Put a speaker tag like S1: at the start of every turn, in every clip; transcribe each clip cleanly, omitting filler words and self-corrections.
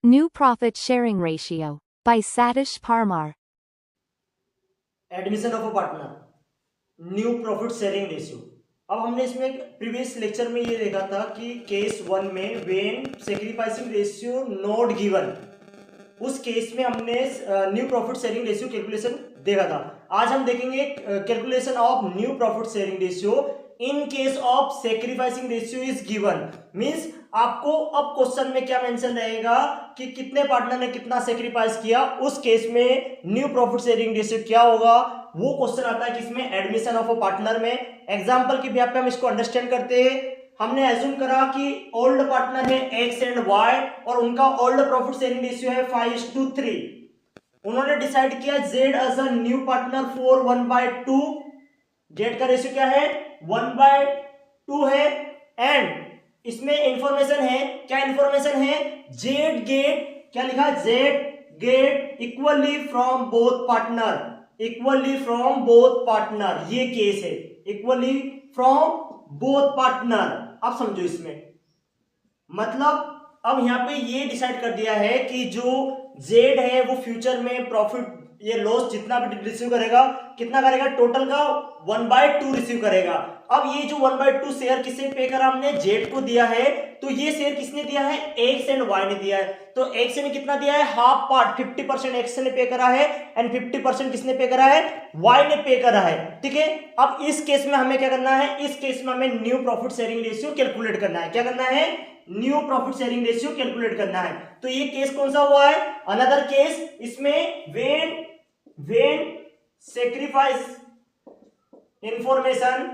S1: New Profit Sharing Ratio by Satish Parmar.
S2: Admission of a partner, new profit sharing ratio. अब हमने इसमें previous lecture में ये देखा था कि केस 1 में when sacrificing ratio not given, उस केस में हमने new profit sharing ratio calculation देखा था। आज हम देखेंगे calculation of new profit sharing ratio in case of sacrificing ratio is given. Means आपको अब क्वेश्चन में क्या मेंशन रहेगा कि कितने पार्टनर ने कितना सैक्रिफाइस किया, उस केस में न्यू प्रॉफिट शेयरिंग रेशियो क्या होगा, वो क्वेश्चन आता है किसमें, एडमिशन ऑफ अ पार्टनर में। एग्जांपल की बिहाफ पे हम इसको अंडरस्टैंड करते हैं। हमने एज्यूम करा कि ओल्ड पार्टनर है एक्स एंड वाई और उनका ओल्ड प्रॉफिट शेयरिंग रेशियो है 5:3। उन्होंने डिसाइड किया Z as a new partner for 1/2। Z का रेशियो क्या है, 1/2 है। एंड इसमें इंफॉर्मेशन है, क्या इंफॉर्मेशन है, जेड गेट, क्या लिखा, Z get equally from both partner, equally from both partner, ये केस है, इक्वली फ्रॉम बोथ पार्टनर। अब समझो इसमें मतलब अब यहां पे ये डिसाइड कर दिया है कि जो जेड है वो फ्यूचर में प्रॉफिट ये लॉस जितना भी रिसीव करेगा, कितना करेगा, टोटल का 1/2 रिसीव करेगा। अब ये जो 1/2 शेयर किसे पे करा, हमने जेड को दिया है, तो ये शेयर किसने दिया है, एक्स एंड वाई ने दिया है। तो एक्स ने कितना दिया है, हाफ पार्ट, 50% एक्स ने पे करा है एंड 50% किसने पे करा है, वाई ने पे करा है। ठीक है, अब इस केस में हमें क्या करना है, इस केस में हमें new profit sharing ratio calculate करना है। क्या करना है, new profit sharing ratio calculate करना है। तो ये केस कौन सा हुआ है, अनदर केस, इसमें व्हेन सैक्रिफाइस इंफॉर्मेशन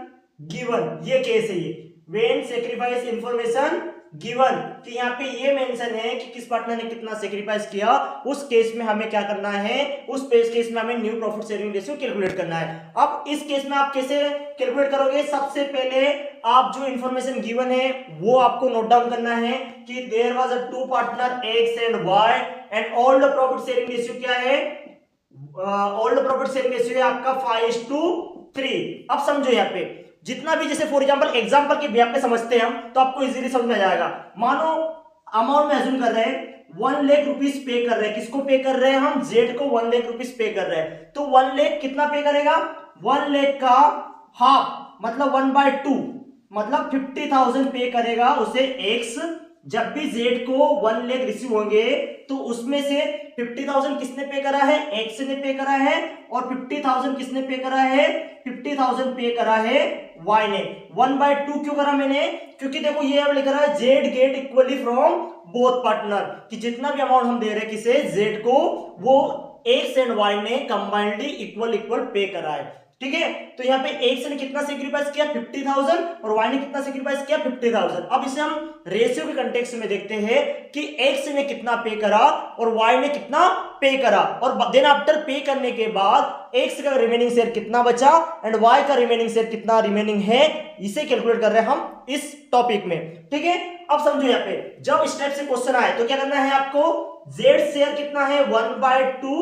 S2: गिवन, ये केस है ये, व्हेन सैक्रिफाइस इंफॉर्मेशन गिवन, कि यहाँ पे ये मेंशन है कि किस पार्टनर ने कितना सैक्रिफाइस किया, उस केस में हमें क्या करना है, उस केस में हमें new profit sharing ratio calculate करना है। अब इस केस में आप कैसे कैलकुलेट करोगे, सबसे पहले आप जो इंफॉर्मेशन गिवन है वो आपको नोट डाउन करना है कि there was a two partner X and Y and all the profit sharing ratio क्या है, all the profit sharing ratio है आपका 5:3। अब समझो यहाँ पे जितना भी, जैसे फॉर एग्जांपल के बिहाफ पे समझते हैं हम, तो आपको इजीली समझ में आ जाएगा। मानो अमाउंट में अज्यूम कर रहे हैं 1 लाख रुपीस पे कर रहे हैं, किसको पे कर रहे हैं हम, जेड को 1 लाख रुपीस पे कर रहे हैं। तो 1 लाख कितना पे करेगा, 1 लाख का हाफ मतलब 1/2 मतलब 50,000 पे करेगा उसे एक्स। जब भी जेड को 1 लाख रिसीव होंगे तो उसमें से 50,000 किसने पे करा है, एक्स ने पे करा है, और 50,000 किसने पे करा है, 50,000 पे करा है वाई ने। 1/2 क्यों करा मैंने, क्योंकि देखो ये अब लिख रहा है Z get equally from both partner, कि जितना भी अमाउंट हम दे रहे हैं किसे, जेड को, वो एक्स एंड वाई ने कंबाइंडली इक्वल पे करा है। ठीक है, तो यहाँ पे एक्स ने कितना सेक्रीफाइस किया, 50,000, और वाई ने कितना सेक्रीफाइस किया, 50,000। अब इसे हम रेशियो के कंटेक्स्ट में देखते हैं कि एक्स ने कितना पे करा और वाई ने कितना पे करा, और देन आफ्टर पे करने के बाद एक्स का रिमेनिंग शेयर कितना बचा एंड वाई का रिमेनिंग शेयर कितना रिमेनिंग है, इसे कैलकुलेट कर रहे हैं हम इस टॉपिक में। ठीक है, अब समझो यहाँ पे जब इस टाइप से क्वेश्चन आए तो क्या करना है आपको, जेड शेयर कितना है 1/2,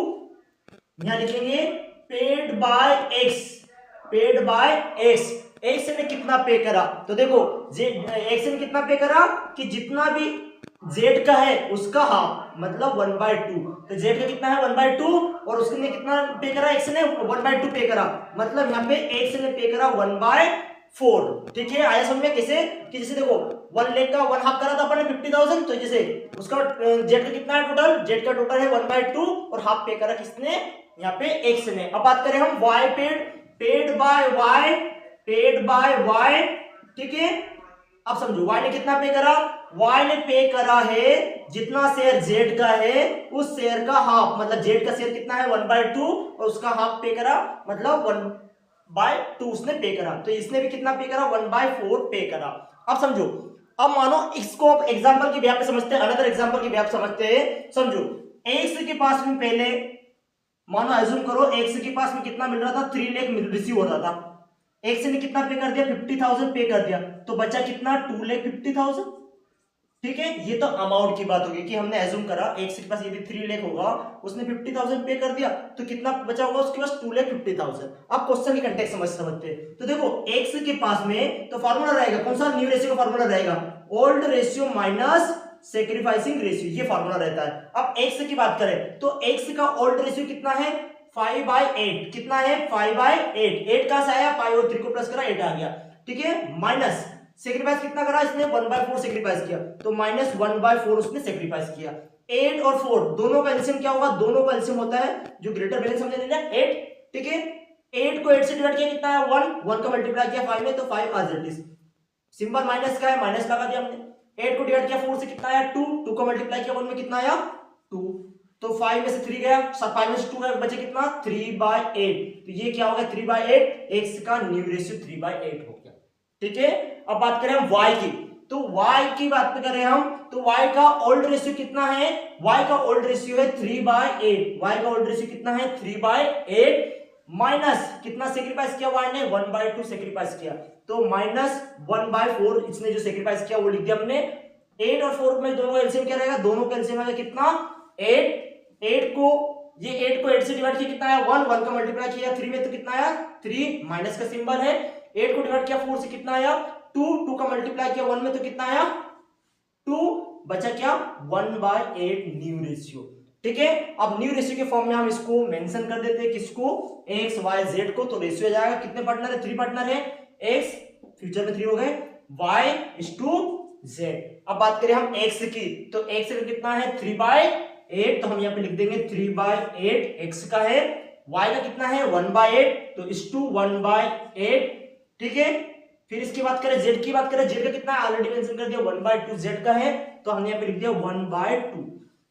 S2: यहां लिखेंगे paid by x, paid by x, x ने कितना पे करा, तो देखो एक्स ने कितना पे करा कि जितना भी जेड का है उसका हाफ मतलब 1/2, तो जेड का कितना है 1/2 और उसने कितना पे करा, एक्स ने 1/2 पे करा, मतलब यहाँ पे एक्स ने पे करा 1/4। ठीक है, आया समझ में कैसे, कि जैसे देखो 1 लाख का 1 हाफ करा था अपन ने 50,000, तो जैसे उसका जेड का कितना है टोटल, जेड का टोटल है 1/2 और हाफ पे करा किसने, यहाँ पे एक्स ने। अब बात करें हम Y paid by Y, paid by Y. ठीक है, अब समझो वाई ने कितना पे करा, वाई ने पे करा है जितना शेयर जेड का है उस शेयर का हाफ, मतलब जेड का शेयर कितना है 1/2 और उसका हाफ पे करा मतलब 1/2 उसने पे करा, तो इसने भी कितना पे करा, 1/4 पे करा। अब समझो, अब मानो इसको एग्जांपल की बिहाफ पे समझते हैं, अनदर एग्जांपल की बिहाफ समझते हैं। समझो एक्स के पास में पहले मानो अज्यूम करो एक्स के पास में कितना मिल रहा था, 3 लाख रिसीव हो रहा था, एक्स ने कितना पे कर दिया, 50,000 पे कर दिया, तो बचा कितना, 2,50,000। ठीक है, ये तो अमाउंट की बात होगी कि हमने अज्यूम करा एक्स के पास यदि 3 लाख होगा, उसने 50,000 पे कर दिया, तो कितना बचा होगा उसके पास, 2,50,000। अब क्वेश्चन की कंटेक्स्ट समझते हैं, तो देखो एक्स के पास में तो फार्मूला रहेगा कौन सा, न्यू रेशियो का फार्मूला रहेगा, old ratio minus sacrificing ratio, ये फॉर्मूला रहता है। अब एक्स की बात करें तो एक्स का ओल्ड रेशियो कितना है 5/8, कितना है 5/8, 8 कहां से आया पाई और 3 को प्लस करा 8 आ गया, ठीक है, माइनस सेक्रीफाइस कितना करा इसने 1/4 सेक्रीफाइस किया, तो -1/4 उसने सेक्रीफाइस किया। 8 और 4 दोनों का एलसीएम क्या होगा, दोनों का एलसीएम होता है जो ग्रेटर वैल्यू हमने ले लिया 8, ठीक है, 8 को 8 से डिवाइड किया कितना है 1, 1 का मल्टीप्लाई किया 5 में तो 5 as it is, symbol minus का है माइनस लगा दिया हमने, 8 को डिवाइड किया 4 से कितना आया 2, 2 को मल्टीप्लाई किया 1 में कितना आया 2, तो 5 में से 3 गया, 5 में से 2 है बचे कितना 3/8, तो ये क्या हो गया 3/8, एक्स का न्यू रेशियो 3/8 हो गया, ठीक है। अब बात करें हम y की, तो y की बात करें हम तो y का ओल्ड रेशियो कितना है, y का ओल्ड रेशियो है 3/8, y का ओल्ड रेशियो कितना है 3/8 माइनस कितना सेक्रीफाइस किया y ने 1/2 सेक्रीफाइस किया, तो -1/4 इसने जो सेक्रीफाइस किया वो लिख दिया हमने। 8 और 4 में दोनों एलसीएम क्या रहेगा, दोनों का एलसीएम आएगा कितना 8 को 8 से डिवाइड किया कितना आया 1, 1 का मल्टीप्लाई किया 3 में तो कितना आया 3, माइनस का सिंबल है, 8 को डिवाइड किया 4 से कितना आया 2, 2 का मल्टीप्लाई किया 1 में तो कितना आया 2, बचा क्या 1/8 न्यू रेशियो, ठीक है। अब न्यू रेशियो के फॉर्म में हम इसको मेंशन कर देते हैं किसको x y z को, तो रेशियो आ जाएगा कितने पार्टनर है 3 पार्टनर है, x फ्यूचर में 3 हो गए, y/z। अब बात करें हम x की, तो x का कितना है 3/8, तो हम यहाँ पे लिख देंगे 3/8 x का है, y का कितना है 1/8 तो इस टू 1/8, ठीक है। फिर इसकी बात करें z की बात करें, z का कितना है ऑलरेडी मेंशन कर दिया 1/2 z का है, तो हमने यहाँ पे लिख दिया 1/2,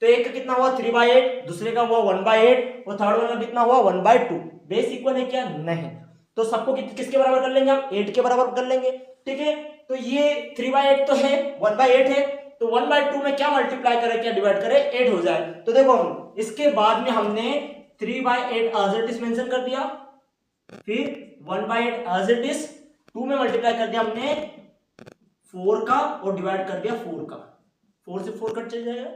S2: तो एक का कितना हुआ 3/8, दूसरे का हुआ 1/8 और थर्ड वाला कितना हुआ 1/2, बेस इक्वल है क्या नहीं, तो सबको किसके बराबर कर लेंगे हम 8 के बराबर कर लेंगे, ठीक है। तो ये 3/8 तो है 1/8 है, तो 1/2 में क्या मल्टीप्लाई करें क्या डिवाइड करें 8 हो जाए, तो देखो हम इसके बाद में हमने 3/8 एज इट इज मेंशन कर दिया, फिर 1/8 एज इट इज 2 में मल्टीप्लाई कर दिया हमने 4 का और डिवाइड कर दिया 4 का, 4 से 4 कट चल जाएगा,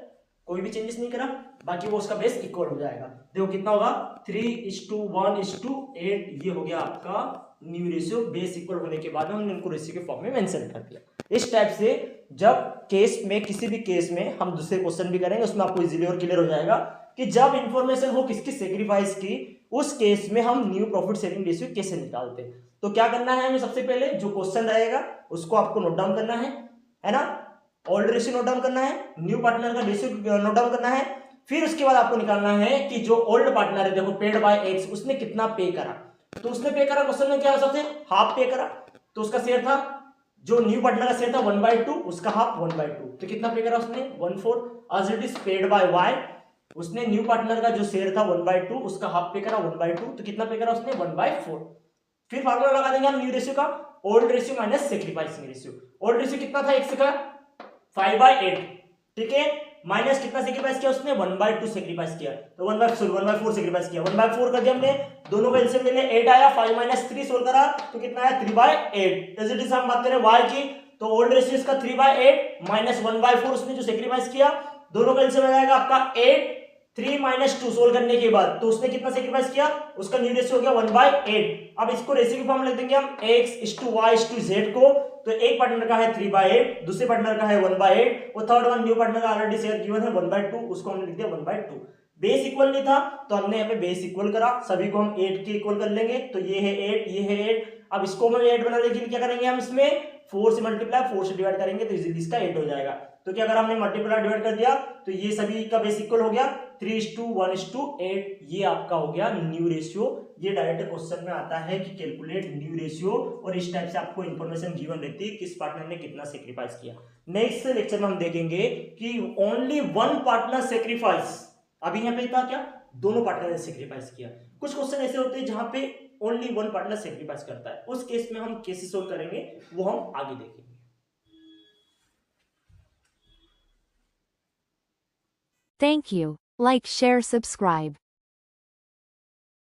S2: कोई भी चेंजेस नहीं करा, बाकी वो उसका बेस इक्वल हो जाएगा। देखो कितना होगा 3:1:8, ये हो गया आपका न्यू रेशियो, बेस इक्वल होने के बाद हमने उनको रेशियो के फॉर्म में मेंशन कर दिया। इस टाइप से जब केस में किसी भी केस में हम दूसरे क्वेश्चन भी करेंगे उसमें आपको इजीली और क्लियर हो जाएगा कि जब इंफॉर्मेशन हो किसकी सेक्रीफाइस की, उस केस में हम न्यू प्रॉफिट शेयरिंग रेशियो कैसे निकालते हैं। तो क्या करना है हमें, सबसे पहले जो क्वेश्चन रहेगा उसको आपको नोट डाउन करना है ना, ओल्ड रेशियो नोट डाउन करना है, न्यू पार्टनर का रेशियो नोट डाउन करना है, फिर उसके बाद आपको निकालना है कि जो ओल्ड पार्टनर है देखो पेड बाय एक्स, उसने कितना पे करा, तो उसने पे करा क्वेश्चन में क्या हो सकते हाफ पे करा, तो उसका शेयर था जो न्यू पार्टनर का शेयर था 1/2, उसका हाफ 1/2, तो कितना पे करा उसने 1/4 as it is paid by Y, उसने न्यू पार्टनर का जो शेयर था 1/2 उसका हाफ पे करा 1/2, तो कितना पे करा उसने 1/4। फिर फार्मूला लगा देंगे हम न्यू रेशियो का, old ratio minus sacrificing ratio, old ratio कितना था एक्स का 5/8, ठीक है, माइनस कितना सेक्रीफाइस किया उसने 1/2 सेक्रीफाइस किया, तो 1/4 सेक्रीफाइस किया, 1/4 कर दिया हमने, दोनों का एलसीएम लेने 8 आया, 5 - 3 सोल्व करा तो कितना आया 3/8। एज इट इज हम बात करें y की, तो ओल्ड रेशियो इसका 3/8 माइनस 1/4 उसने जो सेक्रीफाइस किया, दोनों का एलसीएम आ जाएगा आपका 8, 3 - 2 सोल्व करने के बाद तो उसने कितना सेक्रीफाइस किया, उसका न्यू रेशियो हो गया 1/8। अब इसको रेशियो की फॉर्म लिख देंगे हम x/y/z को, तो एक पार्टनर का है 3/8, दूसरे पार्टनर का है 1/8 और थर्ड वन न्यू पार्टनर का ऑलरेडी शेयर गिवन है 1/2, उसको हमने लिख दिया 1/2। बेस इक्वल नहीं था तो हमने यहाँ पे बेस इक्वल करा, सभी को हम 8 के इक्वल कर लेंगे, तो ये है 8, ये है 8। अब इसको हम 8 बनाने के लिए क्या करेंगे, हम इसमें 4 से मल्टीप्लाई 4 से डिवाइड करेंगे तो इजीली इसका 8 हो जाएगा। तो क्या अगर हमने मल्टीप्लाई डिवाइड कर दिया तो ये सभी का बेस इक्वल हो गया 3:1:8, ये आपका हो गया न्यू रेशियो। ये डायरेक्ट क्वेश्चन में आता है कि कैलकुलेट न्यू रेशियो, और इस टाइप से आपको इन्फॉर्मेशन गिवन रहती है किस पार्टनर ने कितना सेक्रीफाइस किया। नेक्स्ट लेक्चर में हम देखेंगे कि ओनली वन पार्टनर सेक्रीफाइस, अभी यहाँ पे था क्या दोनों पार्टनर ने सेक्रीफाइस किया। कुछ क्वेश्चन ऐसे होते हैं जहां पे ओनली वन पार्टनर सेक्रीफाइस करता है, उस केस में हम कैसे सोल्व करेंगे वो हम आगे देखेंगे।
S1: Thank you. Like, share, subscribe.